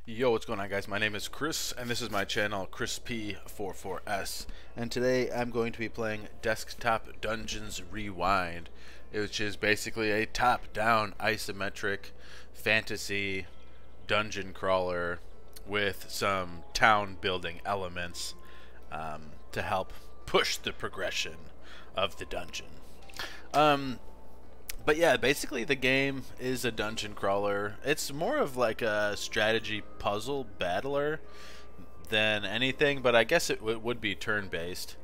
Yo, what's going on, guys? My name is Chris, and this is my channel, ChrisP44S. And today I'm going to be playing Desktop Dungeons Rewind, which is basically a top-down isometric fantasy dungeon crawler with some town-building elements to help push the progression of the dungeon. But yeah, basically the game is a dungeon crawler. It's more of like a strategy puzzle battler than anything, but I guess it would be turn-based,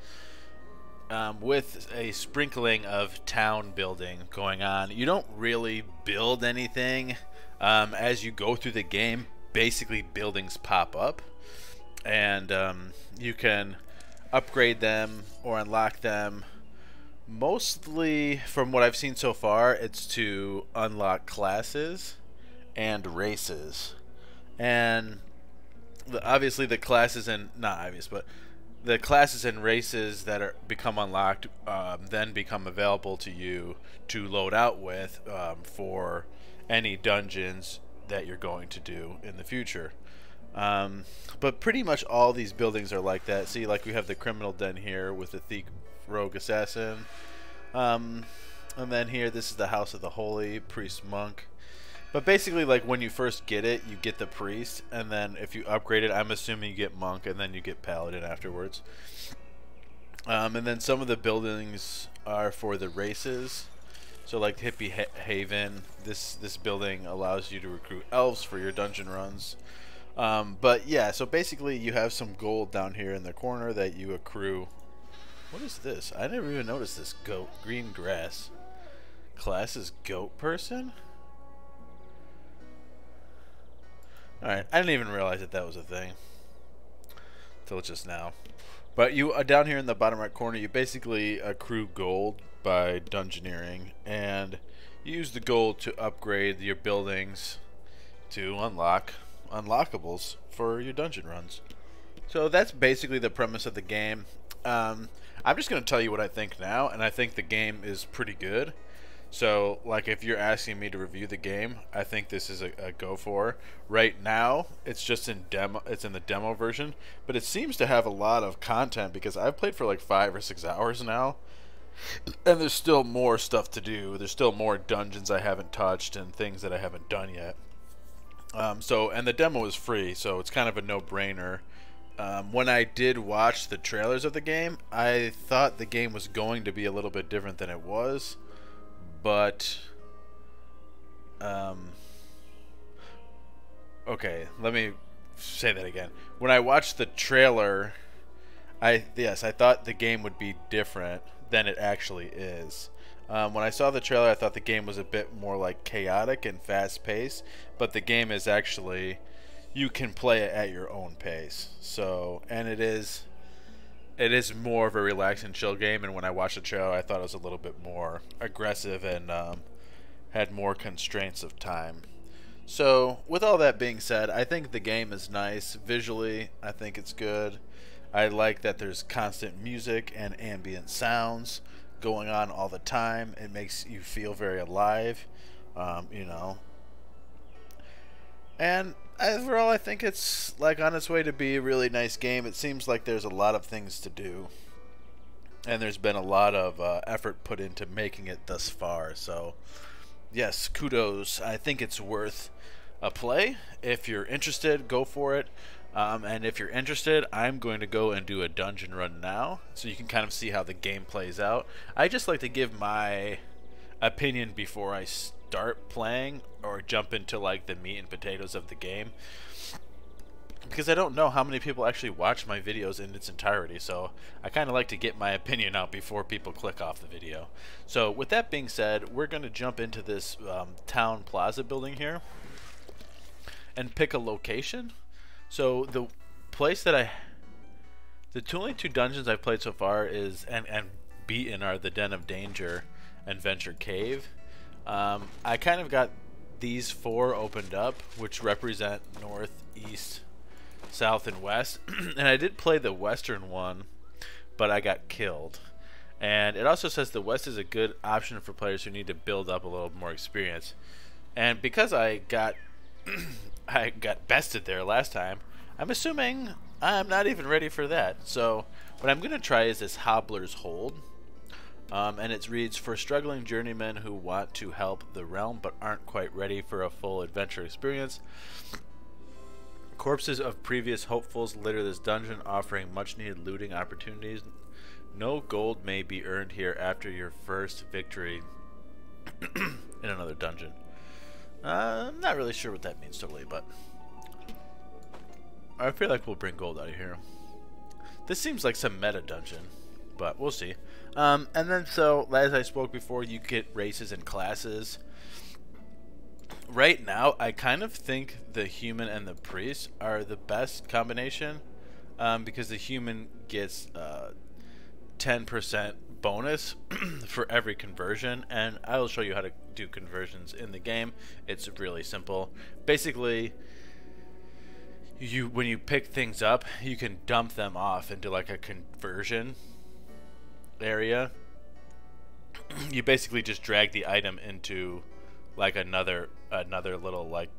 with a sprinkling of town building going on. You don't really build anything as you go through the game. Basically, buildings pop up, and you can upgrade them or unlock them. Mostly, from what I've seen so far, it's to unlock classes and races. And obviously the classes and, not obvious, but the classes and races that become unlocked then become available to you to load out with for any dungeons that you're going to do in the future. But pretty much all these buildings are like that. See, like we have the criminal den here with the thief rogue assassin, and then here this is the house of the holy priest monk. But basically, like, when you first get it, you get the priest, and then if you upgrade it, I'm assuming you get monk, and then you get paladin afterwards. And then some of the buildings are for the races. So like Hippie Haven, this building allows you to recruit elves for your dungeon runs. But yeah, so basically you have some gold down here in the corner that you accrue. What is this? I never even noticed this. Goat. Green grass. Class is goat person? Alright, I didn't even realize that was a thing until just now. But you down here in the bottom right corner, you basically accrue gold by dungeoneering, and you use the gold to upgrade your buildings to unlock unlockables for your dungeon runs. So that's basically the premise of the game. I'm just going to tell you what I think now, and I think the game is pretty good. So, like, if you're asking me to review the game, I think this is a go for. Right now, it's just in demo. It's in the demo version, but it seems to have a lot of content because I've played for like 5 or 6 hours now, and there's still more stuff to do. There's still more dungeons I haven't touched and things that I haven't done yet. And the demo is free, so it's kind of a no-brainer. When I did watch the trailers of the game, I thought the game was going to be a little bit different than it was, but okay, let me say that again. When I watched the trailer, I thought the game would be different than it actually is. When I saw the trailer, I thought the game was a bit more like chaotic and fast-paced, but the game is actually, you can play it at your own pace. So, and it is more of a relaxed and chill game, and when I watched the trailer, I thought it was a little bit more aggressive and had more constraints of time. So, with all that being said, I think the game is nice. Visually, I think it's good. I like that there's constant music and ambient sounds going on all the time. It makes you feel very alive, you know. And overall, I think it's like on its way to be a really nice game. It seems like there's a lot of things to do, and there's been a lot of effort put into making it thus far. So yes, kudos. I think it's worth a play. If you're interested, go for it. And if you're interested, I'm going to go and do a dungeon run now, so you can kind of see how the game plays out. I just like to give my opinion before I start playing or jump into like the meat and potatoes of the game, because I don't know how many people actually watch my videos in its entirety, so I kind of like to get my opinion out before people click off the video. So with that being said, we're going to jump into this town plaza building here and pick a location. So the place that the only 2 dungeons I've played so far is and beaten are the Den of Danger and Venture Cave. I kind of got these 4 opened up, which represent north, east, south, and west. And I did play the western one, but I got killed. And it also says the west is a good option for players who need to build up a little more experience. And because I got I got bested there last time. I'm assuming I'm not even ready for that. So what I'm going to try is this Hobbler's Hold. And it reads, for struggling journeymen who want to help the realm but aren't quite ready for a full adventure experience. Corpses of previous hopefuls litter this dungeon, offering much needed looting opportunities. No gold may be earned here after your first victory in another dungeon. I'm not really sure what that means totally, but I feel like we'll bring gold out of here. This seems like some meta dungeon, but we'll see. And then, so, as I spoke before, you get races and classes. Right now, I kind of think the human and the priest are the best combination, because the human gets 10% bonus for every conversion, and I will show you how to do conversions in the game. It's really simple. Basically, when you pick things up, you can dump them off into like a conversion area. You basically just drag the item into like another little, like,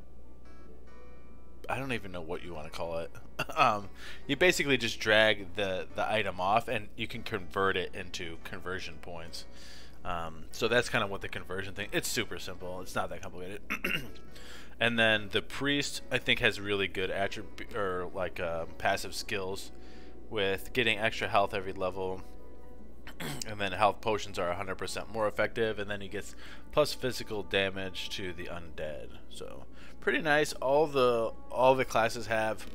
I don't even know what you want to call it. You basically just drag the item off and you can convert it into conversion points. So that's kind of what the conversion thing, it's super simple, it's not that complicated. And then the priest, I think, has really good attribute or like passive skills with getting extra health every level. And then health potions are 100% more effective, and then he gets plus physical damage to the undead. So pretty nice. All the classes have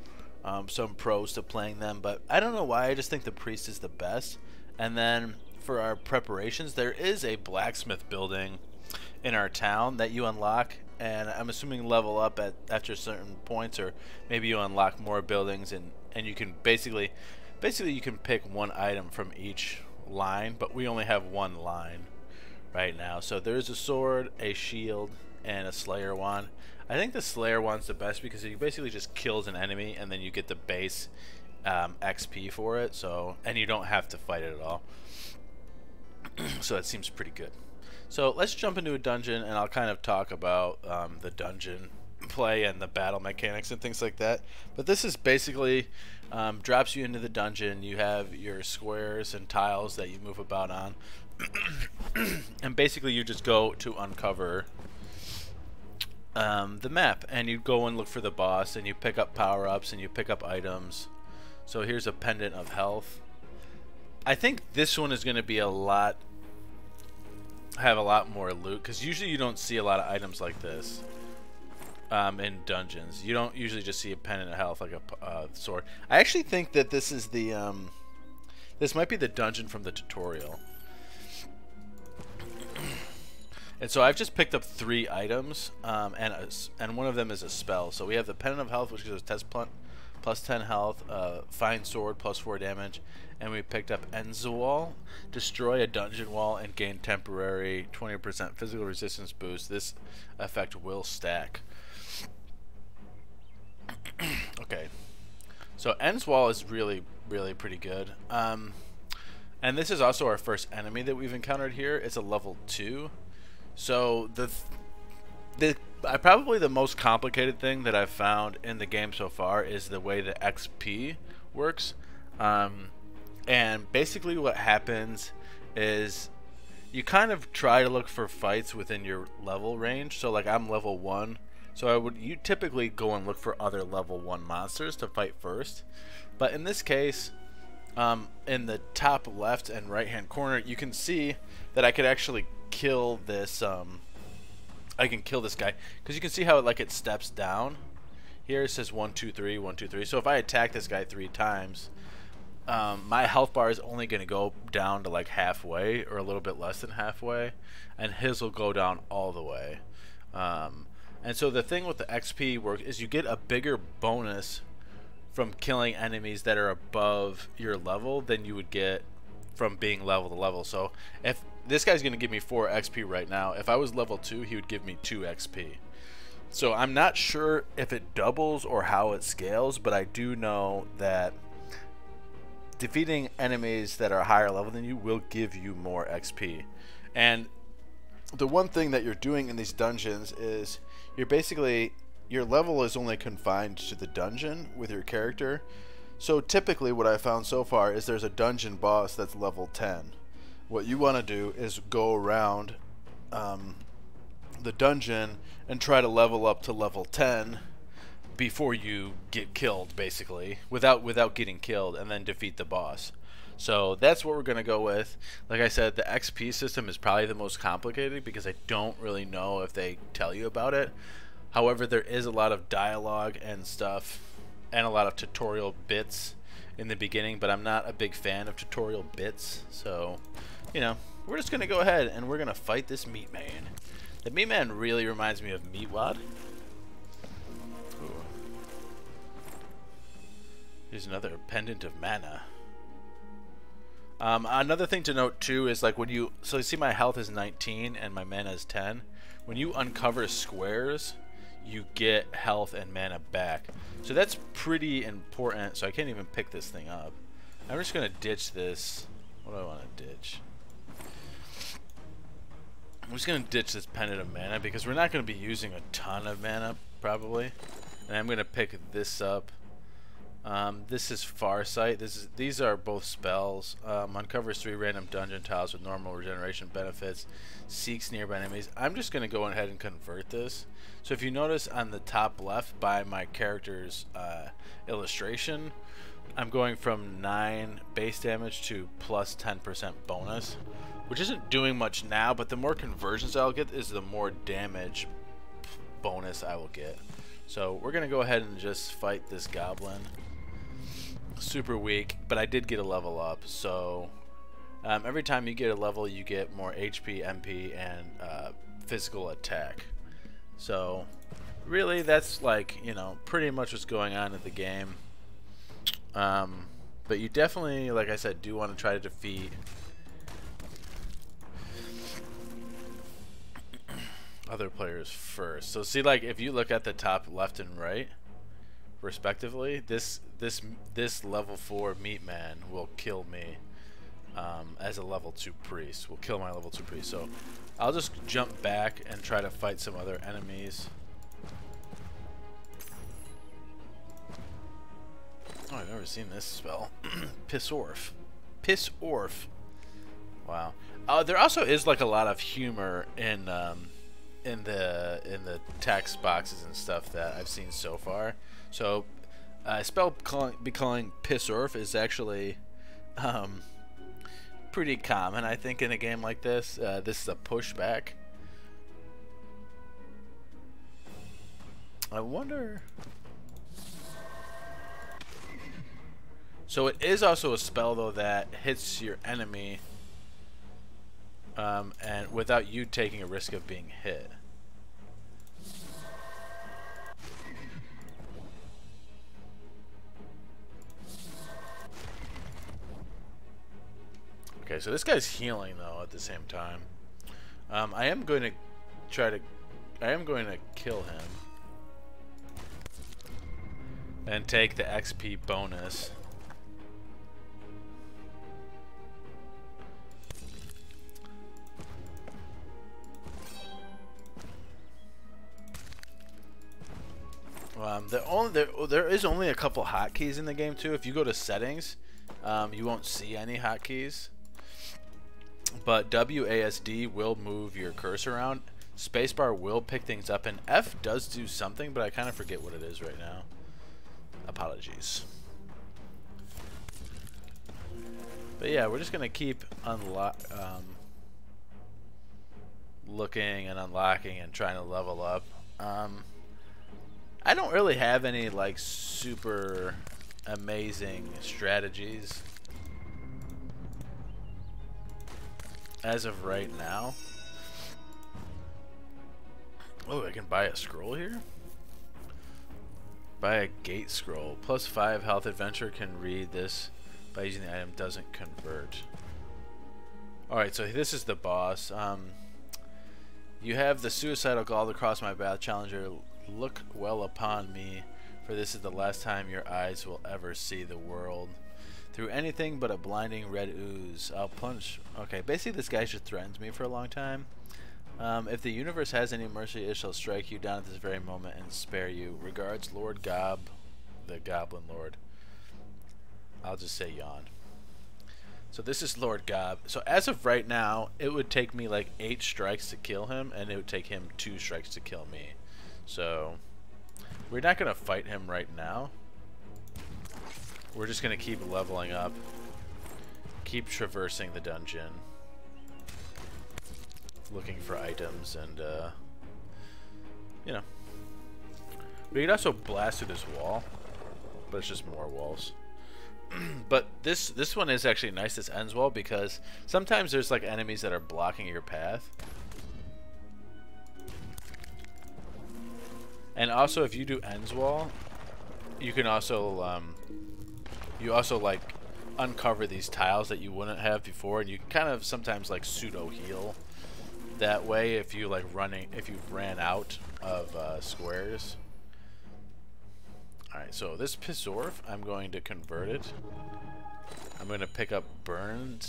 some pros to playing them, but I don't know why, I just think the priest is the best. And then for our preparations, there is a blacksmith building in our town that you unlock, and I'm assuming level up after certain points, or maybe you unlock more buildings, and you can basically you can pick one item from each line, but we only have one line right now. So there's a sword, a shield, and a Slayer wand. I think the Slayer wand's the best because it basically just kills an enemy and then you get the base XP for it, so, and you don't have to fight it at all. So that seems pretty good. So let's jump into a dungeon and I'll kind of talk about the dungeon play and the battle mechanics and things like that. But this is basically drops you into the dungeon. You have your squares and tiles that you move about on. And basically you just go to uncover the map, and you go and look for the boss, and you pick up power-ups and you pick up items. So here's a pendant of health. I think this one is going to be have a lot more loot, because usually you don't see a lot of items like this in dungeons. You don't usually just see a pendant of health like a sword. I actually think that this is the this might be the dungeon from the tutorial. And so I've just picked up 3 items, and one of them is a spell. So we have the pendant of health, which gives us test plus 10 health, fine sword plus 4 damage, and we picked up Enzwall, destroy a dungeon wall and gain temporary 20% physical resistance boost. This effect will stack. Okay, so Enzwall is really pretty good. And this is also our first enemy that we've encountered here. It's a level 2. So probably the most complicated thing that I've found in the game so far is the way the XP works. And basically what happens is you kind of try to look for fights within your level range. So like I'm level 1, so you typically go and look for other level 1 monsters to fight first. But in this case, in the top left and right hand corner, you can see that I could actually kill this I can kill this guy, because you can see how it steps down. Here it says 1 2 3 1 2 3. So if I attack this guy 3 times, my health bar is only going to go down to like halfway, or a little bit less than halfway, and his will go down all the way. And so the thing with the XP work is you get a bigger bonus from killing enemies that are above your level than you would get from being level to level. So if this guy's going to give me 4 XP right now, if I was level 2, he would give me 2 XP. So I'm not sure if it doubles or how it scales, but I do know that defeating enemies that are higher level than you will give you more XP. And the one thing that you're doing in these dungeons is you're basically your level is only confined to the dungeon with your character. So typically what I found so far is there's a dungeon boss that's level 10. What you want to do is go around the dungeon and try to level up to level 10 before you get killed, basically, without getting killed, and then defeat the boss. So that's what we're going to go with. Like I said, the XP system is probably the most complicated because I don't really know if they tell you about it. However, there is a lot of dialogue and stuff and a lot of tutorial bits in the beginning, but I'm not a big fan of tutorial bits. So, you know, we're just going to go ahead and we're going to fight this Meat Man. The Meat Man really reminds me of Meatwad. Ooh. Here's another pendant of mana. Another thing to note too is like when you see my health is 19 and my mana is 10. When you uncover squares, you get health and mana back. So that's pretty important. So I can't even pick this thing up. I'm just gonna ditch this. What do I want to ditch? I'm just gonna ditch this pendant of mana because we're not gonna be using a ton of mana probably. And I'm gonna pick this up. This is Farsight. These are both spells. Uncovers 3 random dungeon tiles with normal regeneration benefits. Seeks nearby enemies. I'm just going to go ahead and convert this. So if you notice on the top left by my character's illustration, I'm going from 9 base damage to plus 10% bonus, which isn't doing much now, but the more conversions I'll get is the more damage bonus I will get. So we're going to go ahead and just fight this goblin. Super weak, but I did get a level up, so every time you get a level you get more HP, MP, and physical attack. So really that's like, you know, pretty much what's going on in the game. But you definitely, like I said, do want to try to defeat other players first. So see, like if you look at the top left and right respectively, this level 4 Meat Man will kill me as a level 2 priest. Will kill my level 2 priest. So I'll just jump back and try to fight some other enemies. Oh, I've never seen this spell. Pissorf. Pissorf. Wow. There also is like a lot of humor in the text boxes and stuff that I've seen so far. So a spell calling Pissorf is actually pretty common, I think, in a game like this. This is a pushback. I wonder. So it is also a spell though that hits your enemy and without you taking a risk of being hit. Okay, so this guy's healing though at the same time. I am going to kill him and take the XP bonus. There is only a couple hotkeys in the game too. If you go to settings, you won't see any hotkeys. But WASD will move your cursor around. Spacebar will pick things up, and F does do something, but I kind of forget what it is right now. Apologies. But yeah, we're just gonna keep looking and unlocking and trying to level up. I don't really have any like super amazing strategies as of right now. Oh, I can buy a scroll here? Buy a gate scroll. +5 health. Adventurer can read this by using the item, doesn't convert. Alright, so this is the boss. You have the suicidal gall to cross my path. Challenger, look well upon me, for this is the last time your eyes will ever see the world. Through anything but a blinding red ooze, I'll punch. Okay, basically this guy just threatens me for a long time. If the universe has any mercy, it shall strike you down at this very moment and spare you. Regards, Lord Gob, the Goblin Lord. I'll just say yawn. So this is Lord Gob. So as of right now, it would take me like 8 strikes to kill him, and it would take him 2 strikes to kill me. So we're not going to fight him right now. We're just going to keep leveling up. Keep traversing the dungeon. Looking for items and, you know. We could also blast through this wall, but it's just more walls. But this one is actually nice, this ends wall, because sometimes there's like enemies that are blocking your path. And also, if you do ends wall, you can also like uncover these tiles that you wouldn't have before, and you can kind of sometimes like pseudo heal that way if you if you've ran out of squares. Alright, so this Pizorf, I'm going to convert it. I'm going to pick up Burn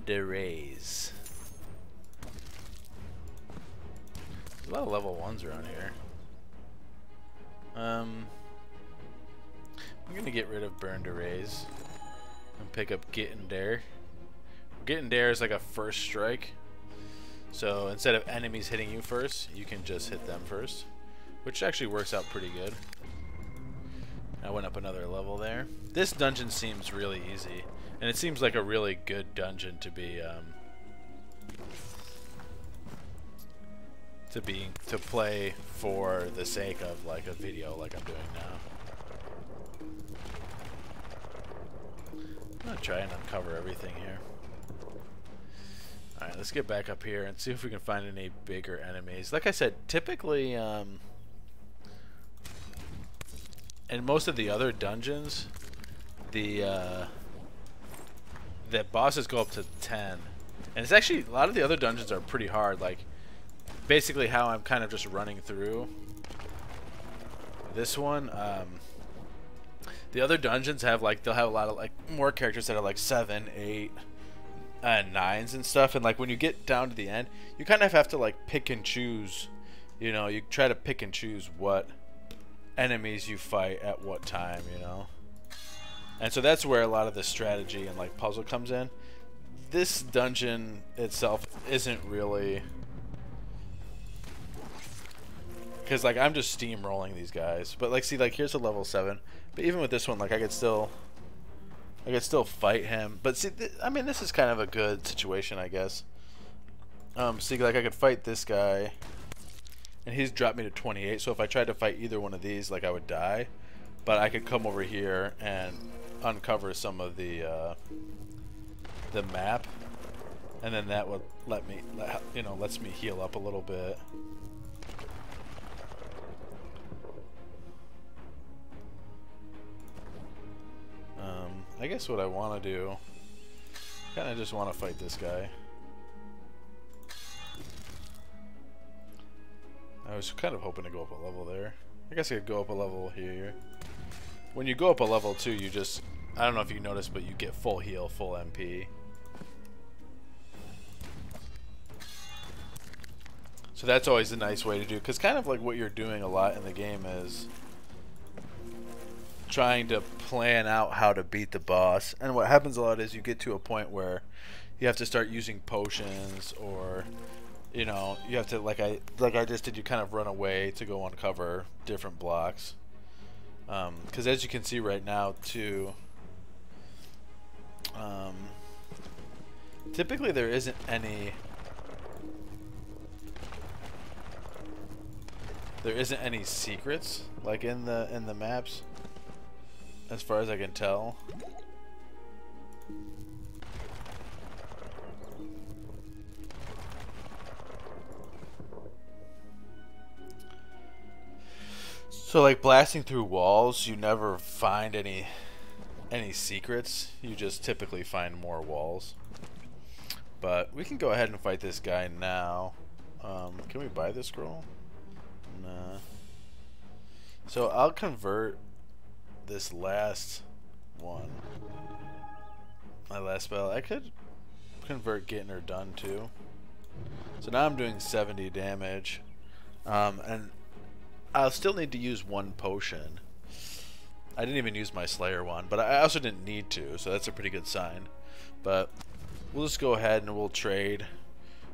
de Rays. There's a lot of level 1s around here. I'm going to get rid of Burn de Rays and pick up Get Dare. Get Dare is like a first strike. So instead of enemies hitting you first, you can just hit them first, which actually works out pretty good. I went up another level there. This dungeon seems really easy, and it seems like a really good dungeon to play for the sake of like a video like I'm doing now. I'm gonna try and uncover everything here. Alright, let's get back up here and see if we can find any bigger enemies. Like I said, typically in most of the other dungeons, the bosses go up to 10. And it's actually, a lot of the other dungeons are pretty hard. Like, basically how I'm kind of just running through this one. The other dungeons have like, they'll have a lot of like more characters that are like 7, 8, and 9s and stuff. And like when you get down to the end, you kind of have to like pick and choose. You know, you try to pick and choose what enemies you fight at what time, you know. And so that's where a lot of the strategy and like puzzle comes in. This dungeon itself isn't really, because like I'm just steamrolling these guys. But like, see, like here's a level 7. But even with this one, like I could still fight him. But see, I mean, this is kind of a good situation, I guess. See, like I could fight this guy, and he's dropped me to 28. So if I tried to fight either one of these, like I would die. But I could come over here and uncover some of the map, and then that would let me, you know, lets me heal up a little bit. I guess what I want to do, kind of just want to fight this guy. I was kind of hoping to go up a level there. I guess I could go up a level here. When you go up a level 2, you just, I don't know if you noticed, but you get full heal, full MP. So that's always a nice way to do, because kind of like what you're doing a lot in the game is trying to plan out how to beat the boss. And what happens a lot is you get to a point where you have to start using potions, or you know, you have to, like I just did, you kind of run away to go uncover different blocks. Because as you can see right now too, typically there isn't any secrets like in the maps, as far as I can tell. So like blasting through walls, you never find any secrets. You just typically find more walls. But we can go ahead and fight this guy now. Can we buy this scroll? Nah. So I'll convert this last one. My last spell. I could convert Getting Her Done too. So now I'm doing 70 damage. And I'll still need to use one potion. I didn't even use my Slayer one, but I also didn't need to, so that's a pretty good sign. But we'll just go ahead and we'll trade.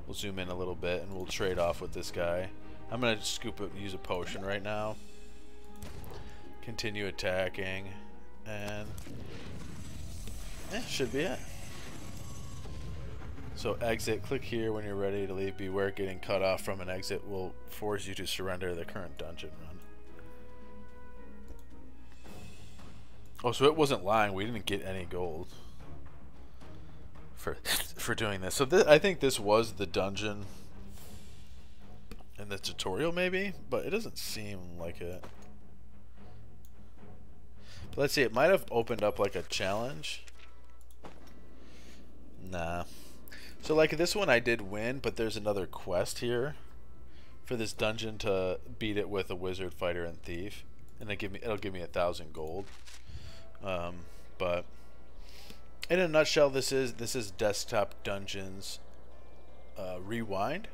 We'll zoom in a little bit and we'll trade off with this guy. I'm going to scoop it and use a potion right now. Continue attacking. And should be it. So exit, click here when you're ready to leave. Beware getting cut off from an exit will force you to surrender the current dungeon run. Oh, so it wasn't lying. We didn't get any gold for doing this. So I think this was the dungeon in the tutorial maybe, but it doesn't seem like it. But let's see, it might have opened up like a challenge. Nah. So like this one I did win, but there's another quest here for this dungeon to beat it with a wizard, fighter, and thief, and it'll give me 1,000 gold. But in a nutshell, this is Desktop Dungeons Rewind.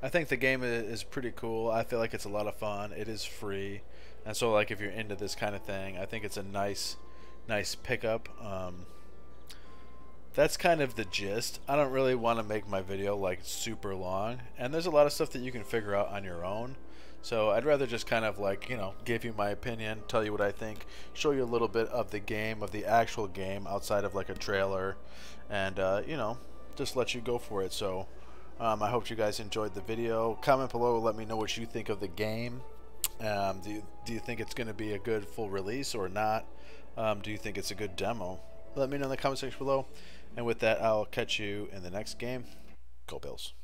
I think the game is pretty cool. I feel like it's a lot of fun. It is free, and so like if you're into this kind of thing, I think it's a nice pickup. That's kind of the gist. I don't really want to make my video like super long, and there's a lot of stuff that you can figure out on your own. So I'd rather just kind of like, you know, give you my opinion, tell you what I think, show you a little bit of the game, of the actual game outside of like a trailer, and you know, just let you go for it. So I hope you guys enjoyed the video. Comment below, let me know what you think of the game. Do you think it's going to be a good full release or not? Do you think it's a good demo? Let me know in the comment section below. And with that, I'll catch you in the next game. Go Bills.